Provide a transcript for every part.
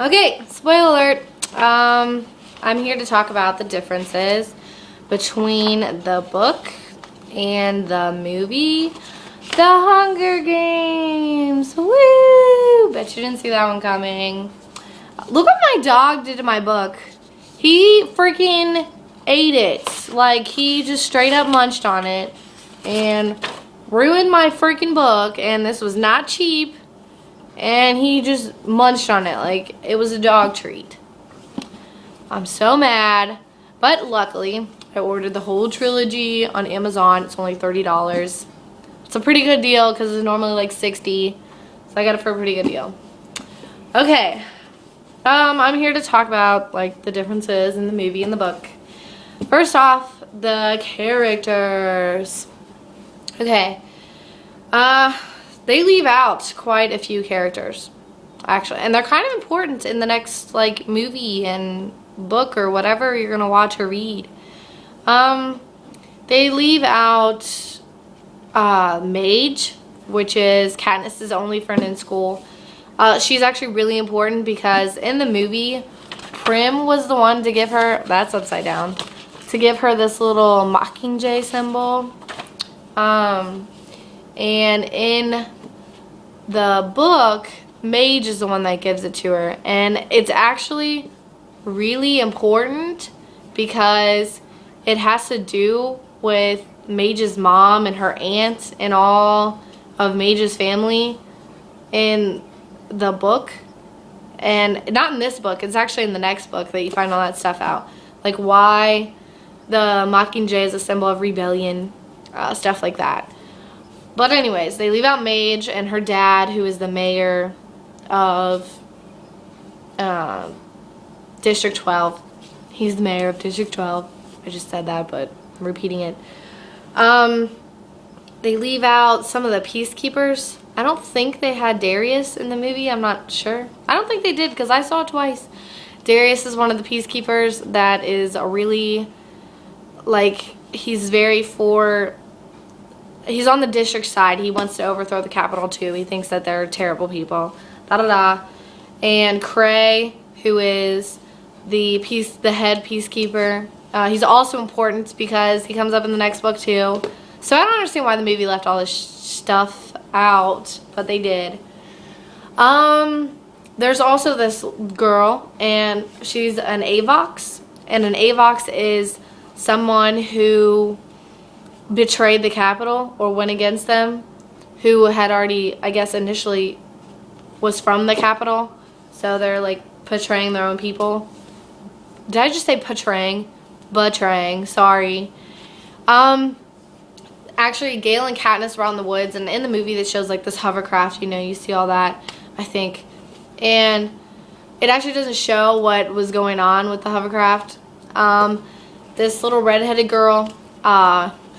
Okay, spoiler alert. I'm here to talk about the differences between the book and the movie, The Hunger Games. Woo! Bet you didn't see that one coming. Look what my dog did to my book. He freaking ate it. Like, he just straight up munched on it and ruined my freaking book. And this was not cheap. And he just munched on it like it was a dog treat. I'm so mad. But luckily, I ordered the whole trilogy on Amazon. It's only $30. It's a pretty good deal because it's normally like $60. So I got it for a pretty good deal. Okay. I'm here to talk about like the differences in the movie and the book. First off, the characters. Okay. They leave out quite a few characters, actually, and they're kind of important in the next like movie and book or whatever you're gonna watch or read. They leave out Mage, which is Katniss's only friend in school. She's actually really important because in the movie, Prim was the one to give her, that's upside down, to give her this little Mockingjay symbol. And in the book, Mage is the one that gives it to her. And it's actually really important because it has to do with Mage's mom and her aunt and all of Mage's family in the book. And not in this book, it's actually in the next book that you find all that stuff out. Like why the Mockingjay is a symbol of rebellion, stuff like that. But anyways, they leave out Mage and her dad, who is the mayor of District 12. He's the mayor of District 12. I just said that, but I'm repeating it. They leave out some of the peacekeepers. I don't think they had Darius in the movie. I'm not sure. I don't think they did because I saw it twice. Darius is one of the peacekeepers that is a really, like, he's very for... He's on the district side. He wants to overthrow the Capitol too. He thinks that they're terrible people. Da-da-da. And Cray, who is the head peacekeeper, he's also important because he comes up in the next book too. So I don't understand why the movie left all this stuff out, but they did. There's also this girl, and she's an Avox. And an Avox is someone who betrayed the Capitol or went against them, who had already, I guess, initially was from the Capitol. So they're like portraying their own people. Did I just say portraying? Betraying, sorry. Actually, Gale and Katniss were out in the woods, and in the movie that shows like this hovercraft, you know, you see all that, I think. And it actually doesn't show what was going on with the hovercraft. This little redheaded girl,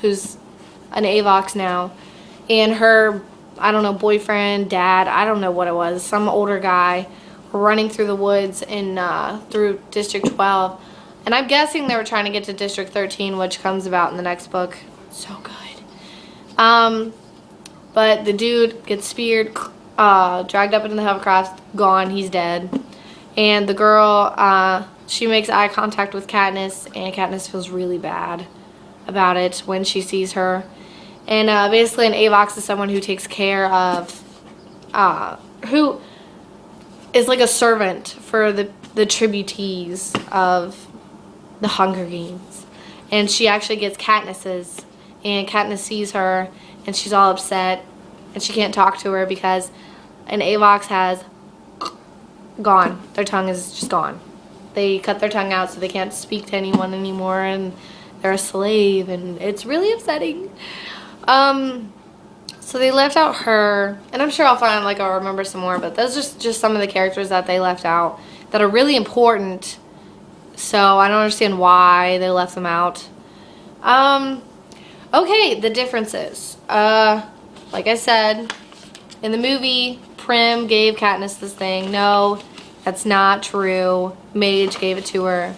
who's an Avox now, and her, I don't know, boyfriend, dad, I don't know what it was, some older guy, were running through the woods in through District 12. And I'm guessing they were trying to get to District 13, which comes about in the next book. So good. But the dude gets speared, dragged up into the hovercraft, gone, he's dead. And the girl, she makes eye contact with Katniss, and Katniss feels really bad about it when she sees her. And basically an Avox is someone who takes care of, who is like a servant for the tributees of the Hunger Games. And she actually gets Katniss's, and Katniss sees her and she's all upset and she can't talk to her because an Avox has gone. Their tongue is just gone. They cut their tongue out so they can't speak to anyone anymore, and they're a slave, and it's really upsetting. So they left out her, and I'm sure I'll remember some more, but those are just some of the characters that they left out that are really important. So I don't understand why they left them out. Okay, the differences. Like I said, in the movie, Prim gave Katniss this thing. No, that's not true. Mage gave it to her.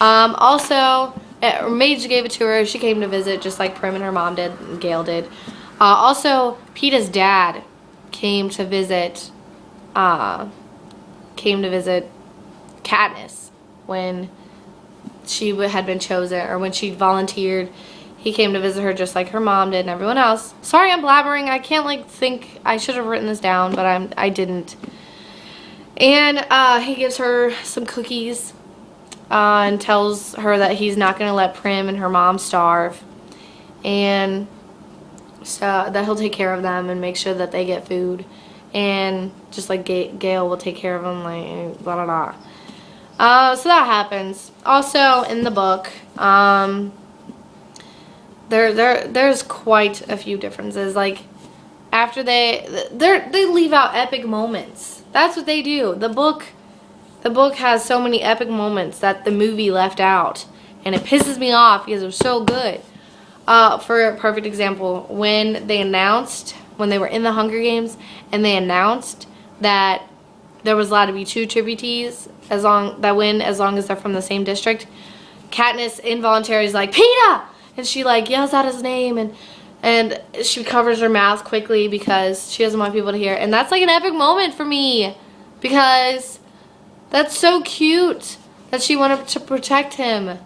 Also, Mage gave it to her. She came to visit just like Prim and her mom did, and Gale did. Also, Peeta's dad came to visit came to visit Katniss when she had been chosen, or when she volunteered. He came to visit her just like her mom did and everyone else. Sorry, I'm blabbering. I can't like think. I should have written this down, but I didn't. And he gives her some cookies and tells her that he's not going to let Prim and her mom starve, and so that he'll take care of them and make sure that they get food, and just like Gale will take care of them, like blah blah blah. So that happens. Also in the book, there's quite a few differences. Like after they leave out epic moments. That's what they do. The book has so many epic moments that the movie left out, and it pisses me off because it was so good. For a perfect example, when they were in the Hunger Games and they announced that there was allowed to be 2 tributees as long as they're from the same district, Katniss involuntarily is like, Peeta! And she like yells out his name, and she covers her mouth quickly because she doesn't want people to hear. And that's like an epic moment for me, because that's so cute that she wanted to protect him.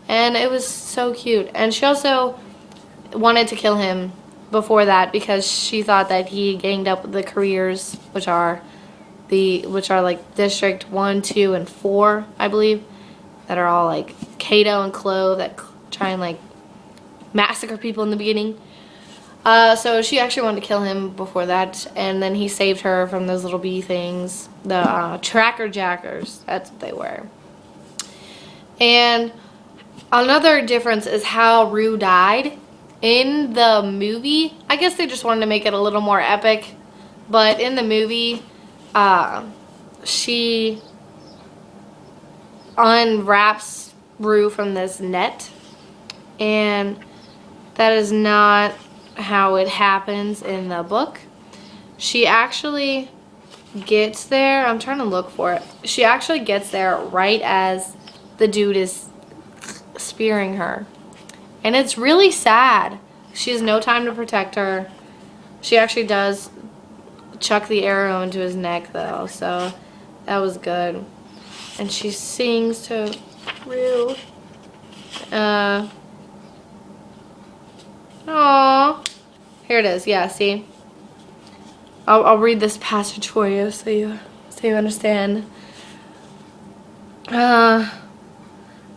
And it was so cute. And she also wanted to kill him before that because she thought that he ganged up with the careers, which are like District 1, 2, and 4, I believe, that are all like Cato and Clove that try and like massacre people in the beginning. So she actually wanted to kill him before that, and then he saved her from those little bee things, the tracker jackers. That's what they were. And another difference is how Rue died. In the movie, I guess they just wanted to make it a little more epic, but in the movie, she unwraps Rue from this net, and that is not how it happens in the book. She actually gets there. I'm trying to look for it. She actually gets there right as the dude is spearing her. And it's really sad. She has no time to protect her. She actually does chuck the arrow into his neck, though, so that was good. And she sings to Rue. Aww. Here it is. Yeah, see? I'll read this passage for you so you understand.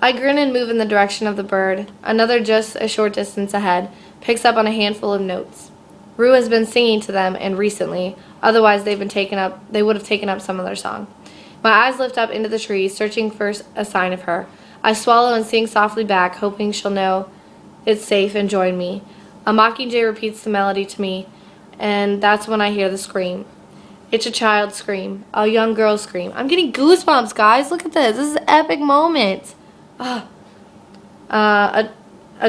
I grin and move in the direction of the bird. Another just a short distance ahead picks up on a handful of notes. Rue has been singing to them, and recently, otherwise they would have taken up some other song. My eyes lift up into the trees, searching for a sign of her. I swallow and sing softly back, hoping she'll know it's safe and join me. A mockingjay repeats the melody to me, and that's when I hear the scream. It's a child's scream, a young girl's scream. I'm getting goosebumps, guys. Look at this. This is an epic moment. A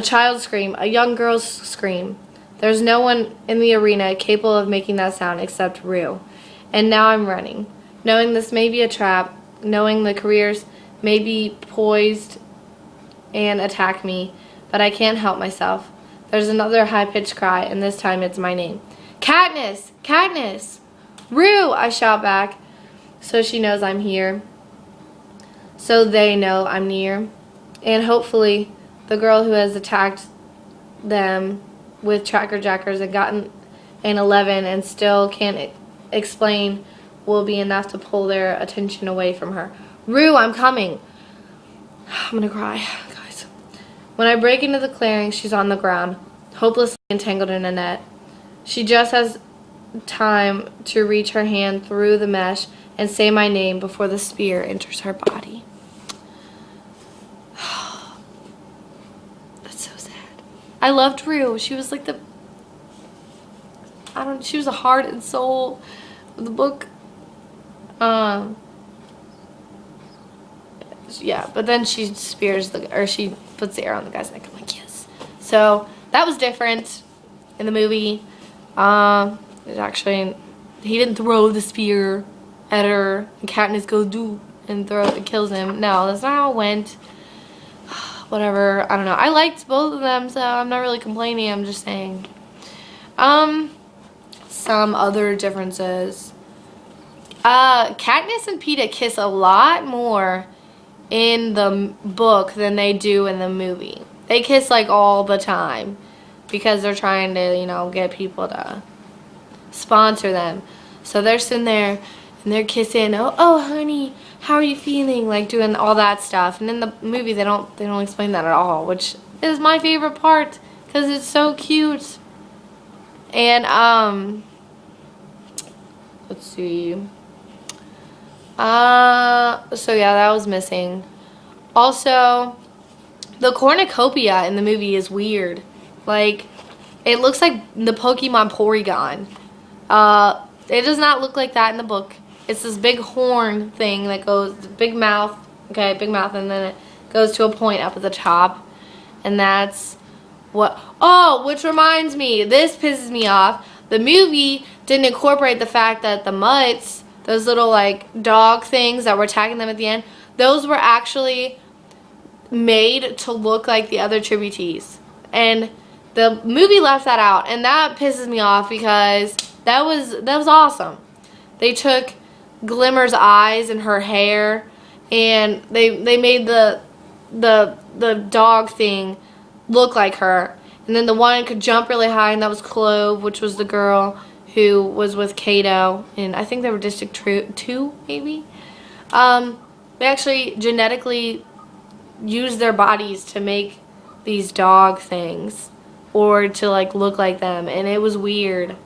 child's scream, a young girl's scream. There's no one in the arena capable of making that sound except Rue. And now I'm running, knowing this may be a trap, knowing the careers may be poised and attack me, but I can't help myself. There's another high-pitched cry, and this time it's my name. Katniss! Katniss! Rue! I shout back, so she knows I'm here. So they know I'm near. And hopefully, the girl who has attacked them with tracker jackers and gotten an 11 and still can't explain will be enough to pull their attention away from her. Rue, I'm coming. I'm gonna cry, guys. When I break into the clearing, she's on the ground, hopelessly entangled in a net. She just has time to reach her hand through the mesh and say my name before the spear enters her body. That's so sad. I loved Rue. She was like she was a heart and soul of the book. Yeah, but then she she puts the arrow on the guy's neck. I'm like, yes. So that was different in the movie. It actually, he didn't throw the spear at her, and Katniss goes do and kills him. No, that's not how it went. Whatever, I don't know. I liked both of them, so I'm not really complaining. I'm just saying. Some other differences. Katniss and Peeta kiss a lot more in the book than they do in the movie. They kiss like all the time because they're trying to, you know, get people to sponsor them. So they're sitting there and they're kissing. Oh, honey, how are you feeling? Like doing all that stuff. And in the movie, they don't explain that at all, which is my favorite part because it's so cute. And let's see. So yeah, that was missing. Also, the cornucopia in the movie is weird. Like, it looks like the Pokemon Porygon. It does not look like that in the book. It's this big horn thing that goes, big mouth, okay, big mouth, and then it goes to a point up at the top. And that's what, oh, which reminds me, this pisses me off. The movie didn't incorporate the fact that the mutts, those little like dog things that were attacking them at the end, those were actually made to look like the other tributees. And the movie left that out, and that pisses me off because that was awesome. They took Glimmer's eyes and her hair, and they made the dog thing look like her. And then the one could jump really high, and that was Clove, which was the girl who was with Kato, and I think they were District 2, maybe. They actually genetically used their bodies to make these dog things, or to like look like them, and it was weird.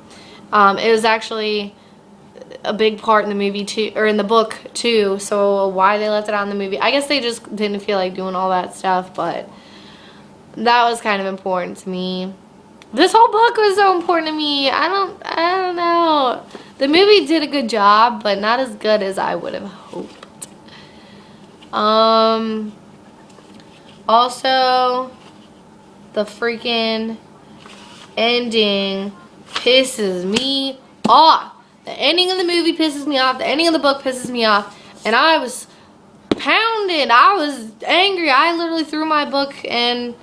It was actually a big part in the movie too, or in the book too. So why they left it out in the movie? I guess they just didn't feel like doing all that stuff, but that was kind of important to me. This whole book was so important to me. I don't know. The movie did a good job, but not as good as I would have hoped. Also, the freaking ending pisses me off. The ending of the movie pisses me off. The ending of the book pisses me off. And I was pounded. I was angry. I literally threw my book and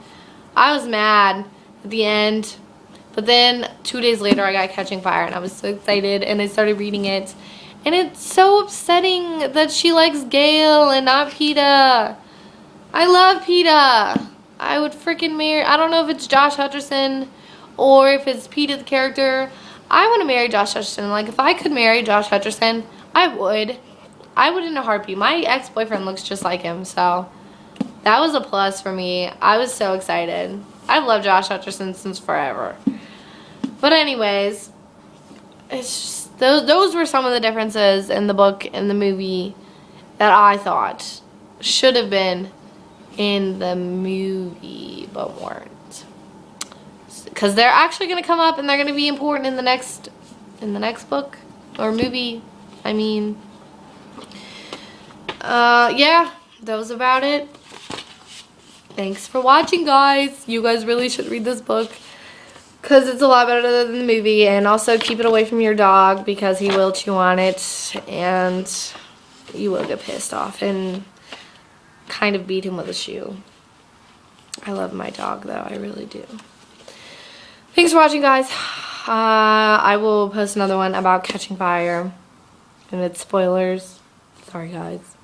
I was mad at the end. But then 2 days later I got Catching Fire and I was so excited and I started reading it. And it's so upsetting that she likes Gale and not Peeta. I love Peeta. I would freaking marry, I don't know if it's Josh Hutcherson or if it's Peeta the character. I want to marry Josh Hutcherson. Like, if I could marry Josh Hutcherson, I would. I would in a heartbeat. My ex-boyfriend looks just like him, so that was a plus for me. I was so excited. I've loved Josh Hutcherson since forever. But anyways, it's just, those were some of the differences in the book and the movie that I thought should have been in the movie, but weren't. Because they're actually going to come up and they're going to be important in the next book or movie. I mean, yeah, that was about it. Thanks for watching, guys. You guys really should read this book because it's a lot better than the movie. And also keep it away from your dog because he will chew on it and you will get pissed off and kind of beat him with a shoe. I love my dog, though. I really do. Thanks for watching, guys. I will post another one about Catching Fire and its spoilers. Sorry, guys.